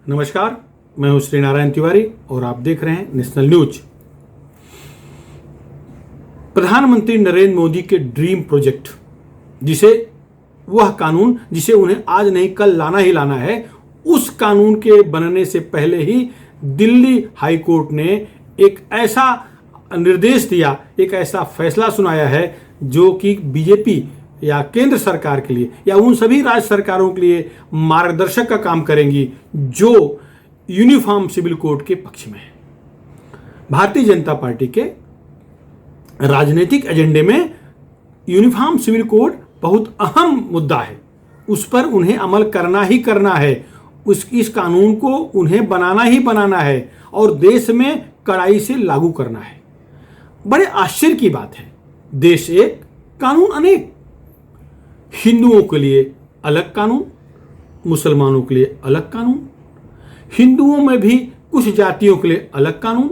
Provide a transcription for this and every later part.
नमस्कार, मैं हूं श्री नारायण तिवारी और आप देख रहे हैं नेशनल न्यूज। प्रधानमंत्री नरेंद्र मोदी के ड्रीम प्रोजेक्ट, वह कानून जिसे उन्हें आज नहीं कल लाना ही लाना है, उस कानून के बनने से पहले ही दिल्ली हाई कोर्ट ने एक ऐसा निर्देश दिया, एक ऐसा फैसला सुनाया है जो कि बीजेपी या केंद्र सरकार के लिए या उन सभी राज्य सरकारों के लिए मार्गदर्शक का काम करेंगी जो यूनिफॉर्म सिविल कोड के पक्ष में है। भारतीय जनता पार्टी के राजनीतिक एजेंडे में यूनिफॉर्म सिविल कोड बहुत अहम मुद्दा है। उस पर उन्हें अमल करना ही करना है। इस कानून को उन्हें बनाना ही बनाना है और देश में कड़ाई से लागू करना है। बड़े आश्चर्य की बात है, देश एक, कानून अनेक। हिंदुओं के लिए अलग कानून, मुसलमानों के लिए अलग कानून, हिंदुओं में भी कुछ जातियों के लिए अलग कानून।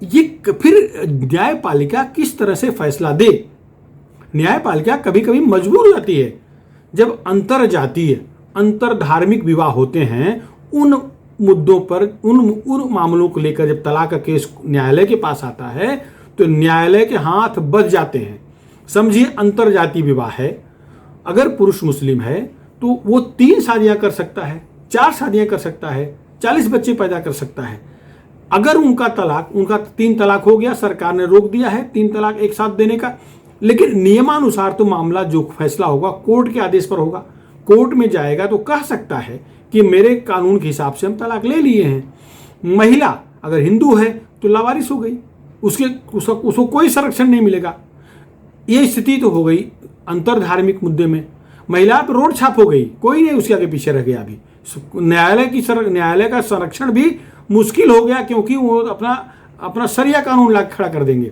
ये फिर न्यायपालिका किस तरह से फैसला दे? न्यायपालिका कभी कभी मजबूर हो जाती है। जब अंतर जातीय, अंतर धार्मिक विवाह होते हैं, उन मुद्दों पर, उन मामलों को लेकर जब तलाक का केस न्यायालय के पास आता है तो न्यायालय के हाथ बच जाते हैं। समझिए, अंतर जातीय विवाह है, अगर पुरुष मुस्लिम है तो वो 3 शादियां कर सकता है, 4 शादियां कर सकता है, 40 बच्चे पैदा कर सकता है। अगर उनका 3 तलाक हो गया, सरकार ने रोक दिया है 3 तलाक एक साथ देने का, लेकिन नियमानुसार तो मामला जो फैसला होगा कोर्ट के आदेश पर होगा। कोर्ट में जाएगा तो कह सकता है कि मेरे कानून के हिसाब से हम तलाक ले लिए हैं। महिला अगर हिंदू है तो लावारिस हो गई, उसको कोई संरक्षण नहीं मिलेगा। ये स्थिति तो हो गई अंतर धार्मिक मुद्दे में। महिला पर रोड छाप हो गई, कोई नहीं उसके आगे पीछे रह गया। अभी न्यायालय का संरक्षण भी मुश्किल हो गया, क्योंकि वो अपना शरिया कानून ला खड़ा कर देंगे।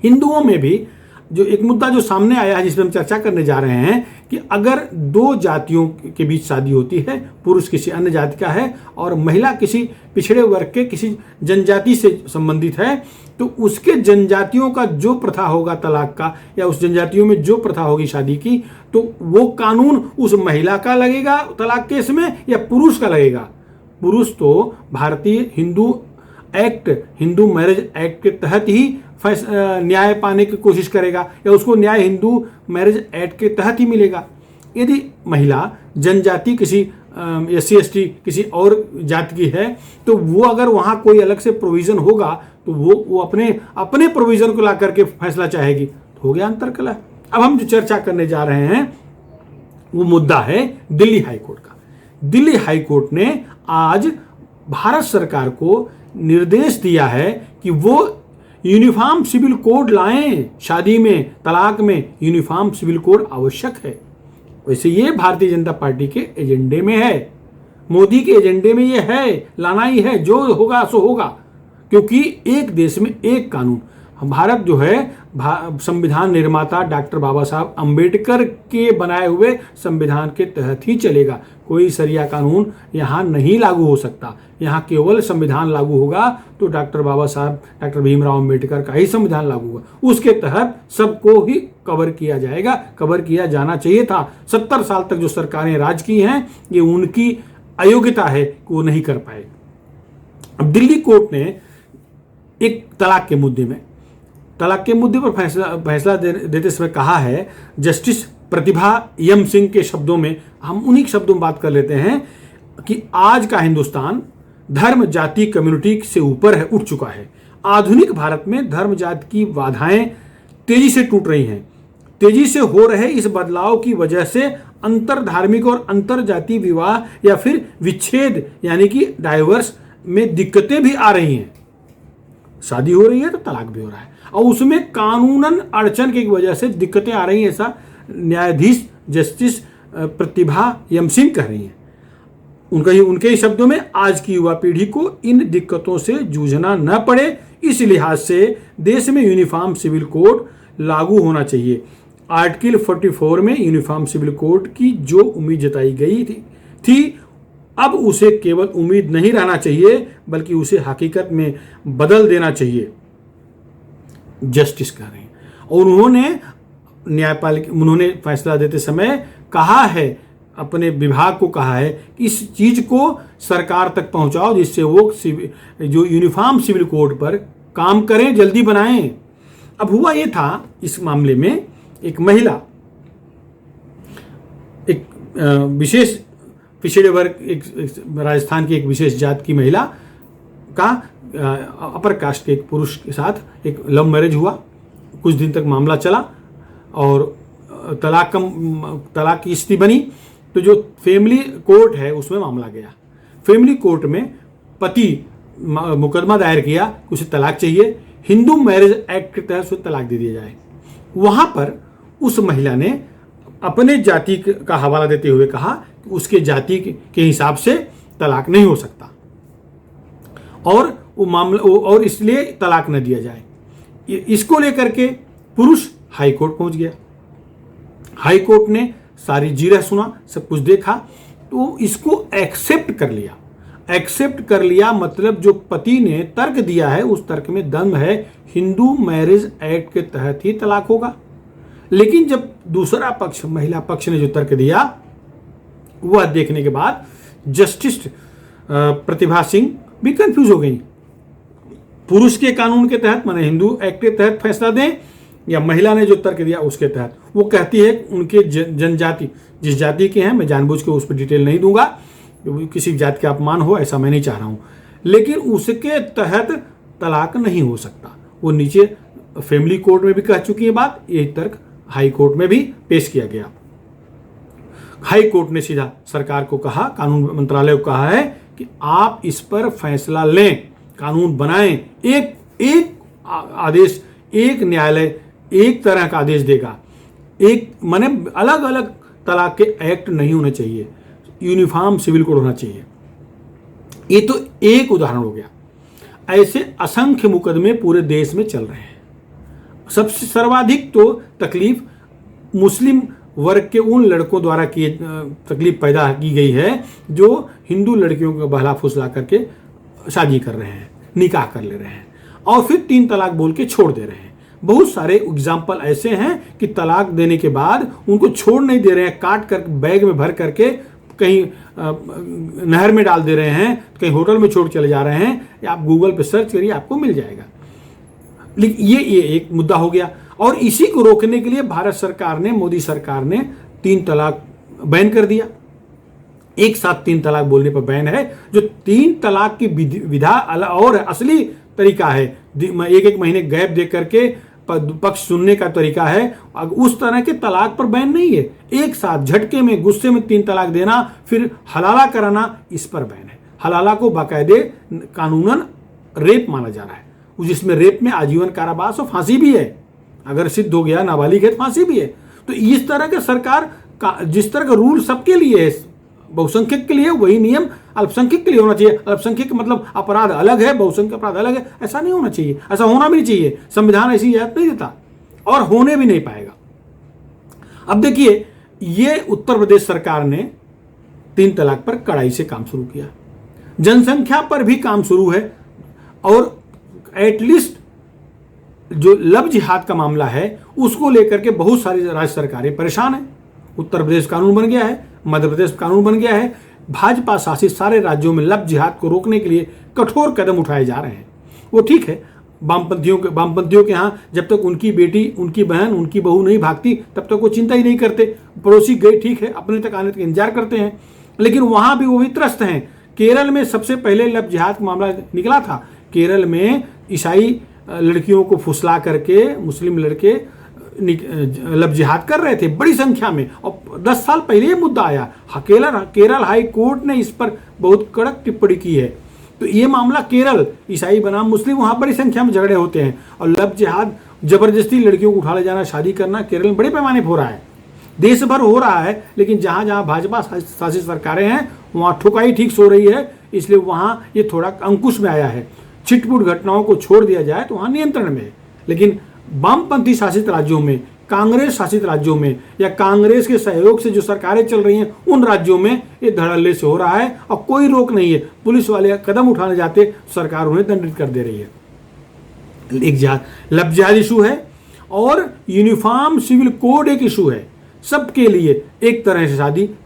हिंदुओं में भी जो एक मुद्दा जो सामने आया है, जिसमें हम चर्चा करने जा रहे हैं कि अगर 2 जातियों के बीच शादी होती है, पुरुष किसी अन्य जाति का है और महिला किसी पिछड़े वर्ग के किसी जनजाति से संबंधित है, तो उसके जनजातियों का जो प्रथा होगा तलाक का, या उस जनजातियों में जो प्रथा होगी शादी की, तो वो कानून उस महिला का लगेगा तलाक केस में या पुरुष का लगेगा। पुरुष तो भारतीय हिंदू मैरिज एक्ट के तहत ही न्याय पाने की कोशिश करेगा, या उसको न्याय हिंदू मैरिज एक्ट के तहत ही मिलेगा। यदि महिला जनजाति किसी SC/ST किसी और जाति की है, तो वो अगर वहाँ कोई अलग से प्रोविज़न होगा तो वो अपने प्रोविज़न को ला करके फैसला चाहेगी, तो हो गया अंतरकलह। अब हम जो चर्चा करने जा रहे हैं वो मुद्दा है दिल्ली हाई कोर्ट का। दिल्ली हाई कोर्ट ने आज भारत सरकार को निर्देश दिया है कि वो यूनिफॉर्म सिविल कोड लाएं। शादी में, तलाक में यूनिफॉर्म सिविल कोड आवश्यक है। वैसे ये भारतीय जनता पार्टी के एजेंडे में है, मोदी के एजेंडे में ये है, लाना ही है, जो होगा सो होगा, क्योंकि एक देश में एक कानून। भारत जो है संविधान निर्माता डॉक्टर बाबा साहब अंबेडकर के बनाए हुए संविधान के तहत ही चलेगा। कोई शरिया कानून यहाँ नहीं लागू हो सकता। यहाँ केवल संविधान लागू होगा तो डॉक्टर भीमराव अंबेडकर का ही संविधान लागू होगा। उसके तहत सबको ही कवर किया जाएगा, कवर किया जाना चाहिए था। 70 साल तक जो सरकारें राज की हैं, ये उनकी अयोग्यता है कि वो नहीं कर पाए। अब दिल्ली कोर्ट ने एक तलाक के मुद्दे पर फैसला देते समय कहा है, जस्टिस प्रतिभा यम सिंह के शब्दों में, हम उन्हीं शब्दों में बात कर लेते हैं कि आज का हिंदुस्तान धर्म जाति कम्युनिटी से ऊपर है, उठ चुका है। आधुनिक भारत में धर्म जाति की बाधाएं तेजी से टूट रही हैं। तेजी से हो रहे इस बदलाव की वजह से अंतर धार्मिक और अंतर जाति विवाह या फिर विच्छेद यानी कि डाइवर्स में दिक्कतें भी आ रही हैं। शादी हो रही है तो तलाक भी हो रहा है, और उसमें कानूनन अड़चन की वजह से दिक्कतें आ रही हैं, ऐसा न्यायाधीश जस्टिस प्रतिभा यम सिंह कह रही हैं। उनके ही शब्दों में, आज की युवा पीढ़ी को इन दिक्कतों से जूझना न पड़े, इस लिहाज से देश में यूनिफॉर्म सिविल कोड लागू होना चाहिए। आर्टिकल 44 में यूनिफॉर्म सिविल कोड की जो उम्मीद जताई गई थी अब उसे केवल उम्मीद नहीं रहना चाहिए, बल्कि उसे हकीकत में बदल देना चाहिए, जस्टिस कह रहे हैं। और उन्होंने फैसला देते समय कहा है अपने विभाग को कहा है कि इस चीज को सरकार तक पहुंचाओ जिससे वो जो यूनिफॉर्म सिविल कोड पर काम करें, जल्दी बनाएं। अब हुआ ये था इस मामले में, एक महिला, एक विशेष पिछड़े वर्ग, एक राजस्थान की एक विशेष जात की महिला का अपर कास्ट के एक पुरुष के साथ एक लव मैरिज हुआ। कुछ दिन तक मामला चला और तलाक की स्थिति बनी। तो जो फैमिली कोर्ट है उसमें मामला गया। फैमिली कोर्ट में पति मुकदमा दायर किया कि उसे तलाक चाहिए, हिंदू मैरिज एक्ट के तहत उसे तलाक दे दिया जाए। वहां पर उस महिला ने अपने जाति का हवाला देते हुए कहा कि उसके जाति के हिसाब से तलाक नहीं हो सकता और वो मामला और इसलिए तलाक न दिया जाए। इसको लेकर के पुरुष हाई कोर्ट पहुंच गया। हाई कोर्ट ने सारी जीरा सुना, सब कुछ देखा, तो इसको एक्सेप्ट कर लिया। एक्सेप्ट कर लिया मतलब जो पति ने तर्क दिया है उस तर्क में दम है, हिंदू मैरिज एक्ट के तहत ही तलाक होगा। लेकिन जब दूसरा पक्ष, महिला पक्ष ने जो तर्क दिया, वह देखने के बाद जस्टिस प्रतिभा सिंह भी कंफ्यूज हो गई। पुरुष के कानून के तहत माने हिंदू एक्ट के तहत फैसला दें या महिला ने जो तर्क दिया उसके तहत। वो कहती है उनके जनजाति जिस जाति के हैं, मैं जानबूझ के उस पर डिटेल नहीं दूंगा, किसी जाति का अपमान हो ऐसा मैं नहीं चाह रहा हूं, लेकिन उसके तहत तलाक नहीं हो सकता। वो नीचे फैमिली कोर्ट में भी कह चुकी है बात, यही तर्क हाई कोर्ट में भी पेश किया गया। हाई कोर्ट ने सीधा सरकार को कहा, कानून मंत्रालय को कहा है कि आप इस पर फैसला लें, कानून बनाएं। एक आदेश, एक न्यायालय एक तरह का आदेश देगा। एक माने अलग अलग तलाक के एक्ट नहीं होने चाहिए, यूनिफॉर्म सिविल कोड होना चाहिए। ये तो एक उदाहरण हो गया। ऐसे असंख्य मुकदमे पूरे देश में चल रहे हैं। सबसे सर्वाधिक तो तकलीफ मुस्लिम वर्ग के उन लड़कों द्वारा तकलीफ पैदा की गई है जो हिंदू लड़कियों को बहला फुसला करके शादी कर रहे हैं, निकाह कर ले रहे हैं और फिर 3 तलाक बोल के छोड़ दे रहे हैं। बहुत सारे एग्जाम्पल ऐसे हैं कि तलाक देने के बाद उनको छोड़ नहीं दे रहे हैं, काट कर बैग में भर करके कहीं नहर में डाल दे रहे हैं, कहीं होटल में छोड़ चले जा रहे हैं। या आप गूगल पे सर्च करिए, आपको मिल जाएगा। लेकिन ये एक मुद्दा हो गया और इसी को रोकने के लिए भारत सरकार ने, मोदी सरकार ने 3 तलाक बैन कर दिया। एक साथ 3 तलाक बोलने पर बैन है। जो 3 तलाक की विधा और असली तरीका है, एक महीने गैप दे करके पक्ष सुनने का तरीका है, उस तरह के तलाक पर बैन नहीं है। एक साथ झटके में गुस्से में 3 तलाक देना फिर हलाला कराना, इस पर बैन है। हलाला को बाकायदे कानूनन रेप माना जा रहा है, जिसमें रेप में आजीवन कारावास और फांसी भी है। अगर सिद्ध हो गया नाबालिग है तो फांसी भी है। तो इस तरह के सरकार का जिस तरह का रूल सबके लिए है, बहुसंख्यक के लिए वही नियम अल्पसंख्यक के लिए होना चाहिए। अल्पसंख्यक मतलब अपराध अलग है, बहुसंख्यक अपराध अलग है, ऐसा नहीं होना चाहिए। ऐसा होना भी नहीं चाहिए, संविधान ऐसी इजाजत नहीं देता और होने भी नहीं पाएगा। अब देखिए, ये उत्तर प्रदेश सरकार ने 3 तलाक पर कड़ाई से काम शुरू किया, जनसंख्या पर भी काम शुरू है और एटलीस्ट जो लव जिहाद का मामला है उसको लेकर के बहुत सारी राज्य सरकारें परेशान हैं। उत्तर प्रदेश कानून बन गया है, मध्य प्रदेश कानून बन गया है। भाजपा शासित सारे राज्यों में लव जिहाद को रोकने के लिए कठोर कदम उठाए जा रहे हैं। वो ठीक है, वामपंथियों के यहाँ जब तक उनकी बेटी, उनकी बहन, उनकी बहू नहीं भागती तब तक वो चिंता ही नहीं करते। पड़ोसी गए ठीक है, अपने तक आने तक इंतजार करते हैं, लेकिन वहां भी वो भी त्रस्त हैं। केरल में सबसे पहले लव जिहाद का मामला निकला था। केरल में ईसाई लड़कियों को फुसला करके मुस्लिम लड़के लव जिहाद कर रहे थे बड़ी संख्या में, और 10 साल पहले ये मुद्दा आया। केरल हाई कोर्ट ने इस पर बहुत कड़क टिप्पणी की है। तो ये मामला केरल, ईसाई बनाम मुस्लिम, वहां बड़ी संख्या में झगड़े होते हैं और लव जिहाद जबरदस्ती लड़कियों को उठा ले जाना, शादी करना केरल में बड़े पैमाने पर हो रहा है। देश भर हो रहा है, लेकिन जहां जहां भाजपा शासित सरकारें हैं वहां ठुकाई ठीक सो रही है, इसलिए वहां ये थोड़ा अंकुश में आया है। छिटपुट घटनाओं को छोड़ दिया जाए तो वहां नियंत्रण में है। लेकिन वामपंथी शासित राज्यों में, कांग्रेस शासित राज्यों में या कांग्रेस के सहयोग से जो सरकारें चल रही हैं उन राज्यों में ये धड़ल्ले से हो रहा है और कोई रोक नहीं है। पुलिस वाले कदम उठाने जाते, सरकार उन्हें दंडित कर दे रही है। एक लव जिहाद इशू है और यूनिफॉर्म सिविल कोड एक इशू है। सबके लिए एक तरह से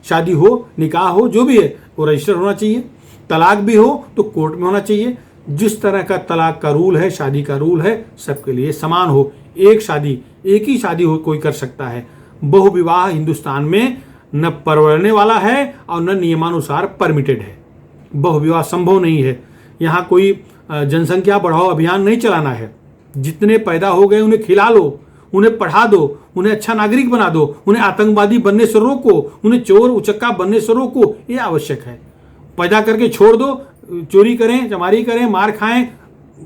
शादी हो, निकाह हो, जो भी है वो रजिस्टर होना चाहिए। तलाक भी हो तो कोर्ट में होना चाहिए। जिस तरह का तलाक का रूल है, शादी का रूल है, सबके लिए समान हो। एक ही शादी हो कोई कर सकता है। बहुविवाह हिंदुस्तान में न परवड़ने वाला है और न नियमानुसार परमिटेड है। बहुविवाह संभव नहीं है। यहाँ कोई जनसंख्या बढ़ाओ अभियान नहीं चलाना है। जितने पैदा हो गए उन्हें खिला लो, उन्हें पढ़ा दो, उन्हें अच्छा नागरिक बना दो, उन्हें आतंकवादी बनने से रोको, उन्हें चोर उचक्का बनने से रोको। ये आवश्यक है। पैदा करके छोड़ दो, चोरी करें, चमारी करें, मार खाएं,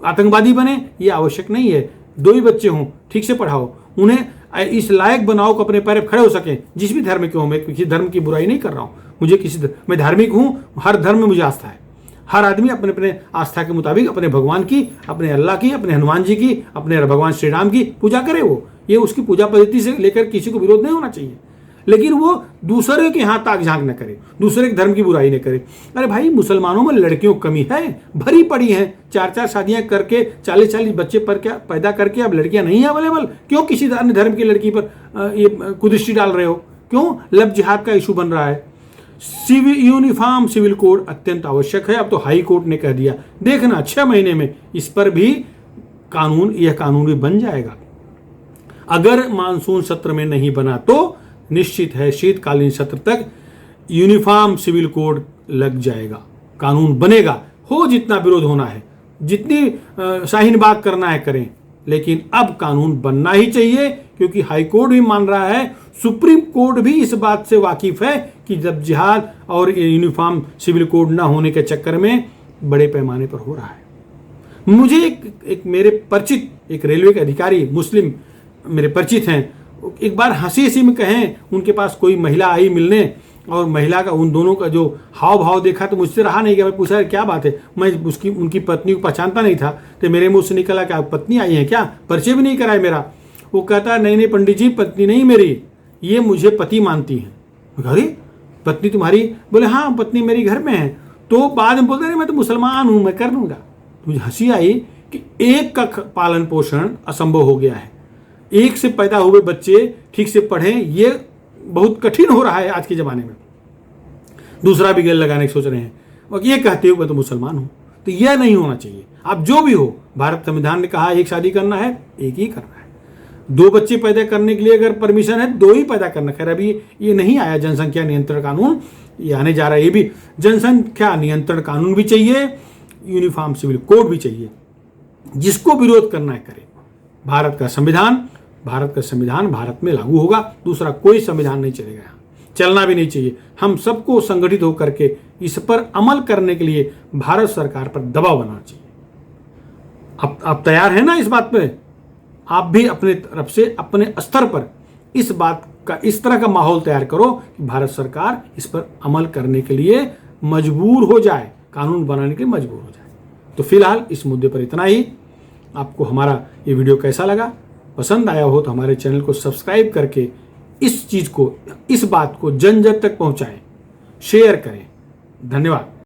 आतंकवादी बने, ये आवश्यक नहीं है। 2 ही बच्चे हों, ठीक से पढ़ाओ, उन्हें इस लायक बनाओ कि अपने पैर खड़े हो सकें। जिस भी धर्म के हो, मैं किसी धर्म की बुराई नहीं कर रहा हूँ। मैं धार्मिक हूँ, हर धर्म में मुझे आस्था है। हर आदमी अपने अपने आस्था के मुताबिक अपने भगवान की, अपने अल्लाह की, अपने हनुमान जी की, अपने भगवान श्री राम की पूजा करे। वो ये उसकी पूजा पद्धति से लेकर किसी को विरोध नहीं होना चाहिए, लेकिन वो दूसरे के यहाँ ताक झांक न करे, दूसरे के धर्म की बुराई न करे। अरे भाई, मुसलमानों में लड़कियों की कमी है, भरी पड़ी हैं। 4-4 शादियां करके 40-40 बच्चे पर क्या पैदा करके अब लड़कियां नहीं है अवेलेबल। क्यों किसी अन्य धर्म की लड़की पर ये कुदृष्टि डाल रहे हो? क्यों लव जिहाद का इशू बन रहा है? यूनिफॉर्म सिविल कोड अत्यंत आवश्यक है। अब तो हाई कोर्ट ने कह दिया, देखना 6 महीने में इस पर भी यह कानून भी बन जाएगा। अगर मानसून सत्र में नहीं बना तो निश्चित है शीतकालीन सत्र तक यूनिफॉर्म सिविल कोड लग जाएगा, कानून बनेगा। हो जितना विरोध होना है, जितनी शाहीनबाग करना है करें, लेकिन अब कानून बनना ही चाहिए, क्योंकि हाई कोर्ट भी मान रहा है, सुप्रीम कोर्ट भी इस बात से वाकिफ है कि जब जिहाद और यूनिफॉर्म सिविल कोड ना होने के चक्कर में बड़े पैमाने पर हो रहा है। मुझे एक मेरे परिचित एक रेलवे के अधिकारी मुस्लिम मेरे परिचित हैं, एक बार हंसी में कहें, उनके पास कोई महिला आई मिलने और महिला का उन दोनों का जो हाव भाव देखा तो मुझसे रहा नहीं गया। मैं पूछा क्या बात है, मैं उनकी पत्नी को पहचानता नहीं था, तो मेरे मुंह से निकला क्या पत्नी आई है क्या, परिचय भी नहीं कराया मेरा। वो कहता नहीं पंडित जी, पत्नी नहीं मेरी, ये मुझे पति मानती है। अरे पत्नी तुम्हारी? बोले हाँ पत्नी मेरी घर में है। तो बाद में बोलते मैं तो मुसलमान हूँ, मैं कर दूंगा। मुझे हंसी आई कि एक का पालन पोषण असंभव हो गया है, एक से पैदा हुए बच्चे ठीक से पढ़ें, ये बहुत कठिन हो रहा है आज के ज़माने में। दूसरा भी गले लगाने की सोच रहे हैं और ये कहते हो मैं तो मुसलमान हूँ। तो यह नहीं होना चाहिए। आप जो भी हो, भारत संविधान ने कहा एक शादी करना है, एक ही करना है। 2 बच्चे पैदा करने के लिए अगर परमिशन है 2 ही पैदा करना। खैर अभी ये नहीं आया जनसंख्या नियंत्रण कानून, ये आने जा रहा है। ये भी जनसंख्या नियंत्रण कानून भी चाहिए, यूनिफॉर्म सिविल कोड भी चाहिए। जिसको विरोध करना है करे। भारत का संविधान भारत में लागू होगा, दूसरा कोई संविधान नहीं चलेगा, यहाँ चलना भी नहीं चाहिए। हम सबको संगठित होकर के इस पर अमल करने के लिए भारत सरकार पर दबाव बनाना चाहिए। आप तैयार हैं ना इस बात पे? आप भी अपने तरफ से अपने स्तर पर इस बात का, इस तरह का माहौल तैयार करो कि भारत सरकार इस पर अमल करने के लिए मजबूर हो जाए, कानून बनाने के लिए मजबूर हो जाए। तो फिलहाल इस मुद्दे पर इतना ही। आपको हमारा ये वीडियो कैसा लगा? पसंद आया हो तो हमारे चैनल को सब्सक्राइब करके इस बात को जन जन तक पहुंचाएं, शेयर करें। धन्यवाद।